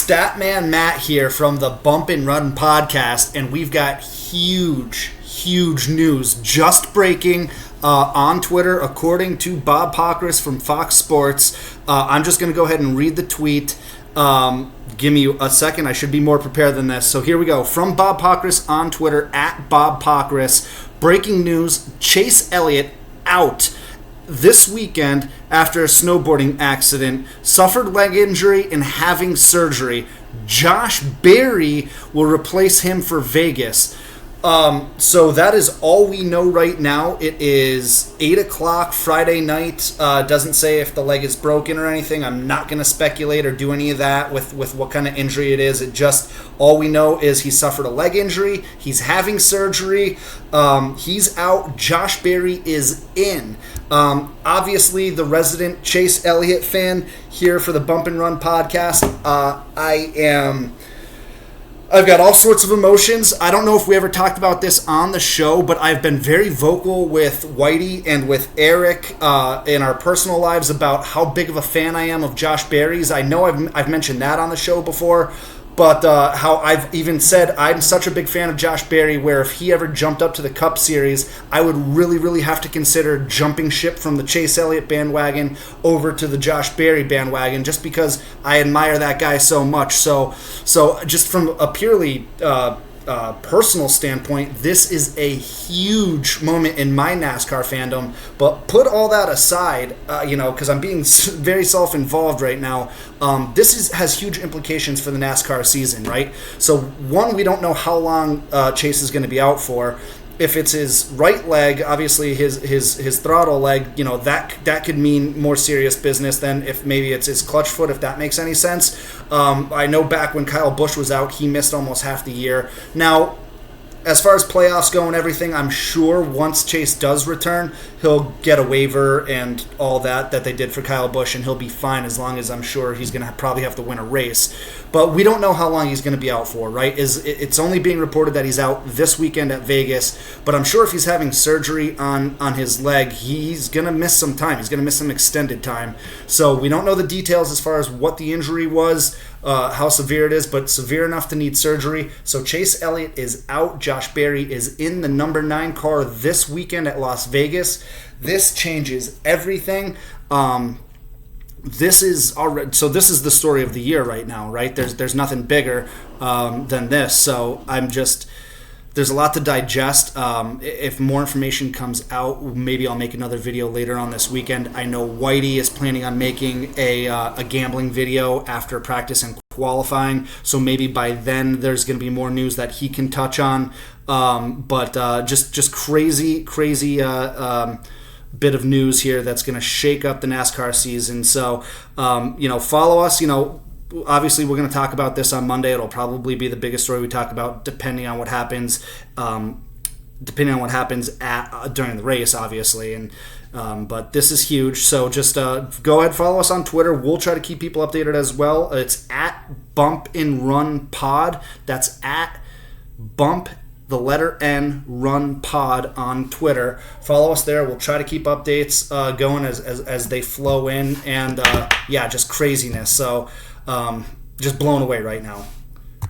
Statman Matt here from the Bump and Run podcast, and we've got huge news just breaking on Twitter, according to Bob Pockrass from Fox Sports. I'm just going to go ahead and read the tweet. Give me a second. I should be more prepared than this. So here we go. From Bob Pockrass on Twitter, at Bob Pockrass. Breaking news, Chase Elliott out this weekend after a snowboarding accident, suffered leg injury and having surgery. Josh Berry will replace him for Vegas. So that is all we know right now. It is 8 o'clock Friday night. Doesn't say if the leg is broken or anything. I'm not going to speculate or do any of that with what kind of injury it is. It just, all we know is he suffered a leg injury. He's having surgery. He's out. Josh Berry is in. Obviously, the resident Chase Elliott fan here for the Bump and Run podcast. I've got all sorts of emotions. I don't know if we ever talked about this on the show, but I've been very vocal with Whitey and with Eric in our personal lives about how big of a fan I am of Josh Berry's. I know I've mentioned that on the show before, but how I've even said I'm such a big fan of Josh Berry where if he ever jumped up to the Cup Series, I would really have to consider jumping ship from the Chase Elliott bandwagon over to the Josh Berry bandwagon just because I admire that guy so much. So just from a purely personal standpoint, this is a huge moment in my NASCAR fandom. But put all that aside, because I'm being very self-involved right now, this has huge implications for the NASCAR season, right? So one, we don't know how long Chase is going to be out for. If it's his right leg, obviously his throttle leg, that could mean more serious business than if maybe it's his clutch foot, if that makes any sense. I know back when Kyle Busch was out, he missed almost half the year. Now, as far as playoffs go and everything, I'm sure once Chase does return, he'll get a waiver and all that they did for Kyle Busch, and he'll be fine as long as I'm sure he's going to probably have to win a race. But we don't know how long he's going to be out for, right? It's only being reported that he's out this weekend at Vegas, but I'm sure if he's having surgery on his leg, he's going to miss some time. He's going to miss some extended time. So we don't know the details as far as what the injury was, how severe it is, but severe enough to need surgery. So Chase Elliott is out. Josh Berry is in the number 9 car this weekend at Las Vegas. This changes everything. This is the story of the year right now, right? There's nothing bigger than this. So there's a lot to digest. If more information comes out, maybe I'll make another video later on this weekend. I know Whitey is planning on making a gambling video after practice and qualifying, so maybe by then there's going to be more news that he can touch on. But just crazy bit of news here that's going to shake up the NASCAR season. So follow us. Obviously, we're going to talk about this on Monday. It'll probably be the biggest story we talk about, depending on what happens. During the race, obviously. And but this is huge. So just go ahead, follow us on Twitter. We'll try to keep people updated as well. It's at Bump and Run Pod. That's at Bump the letter N Run Pod on Twitter. Follow us there. We'll try to keep updates going as they flow in. And just craziness. So just blown away right now.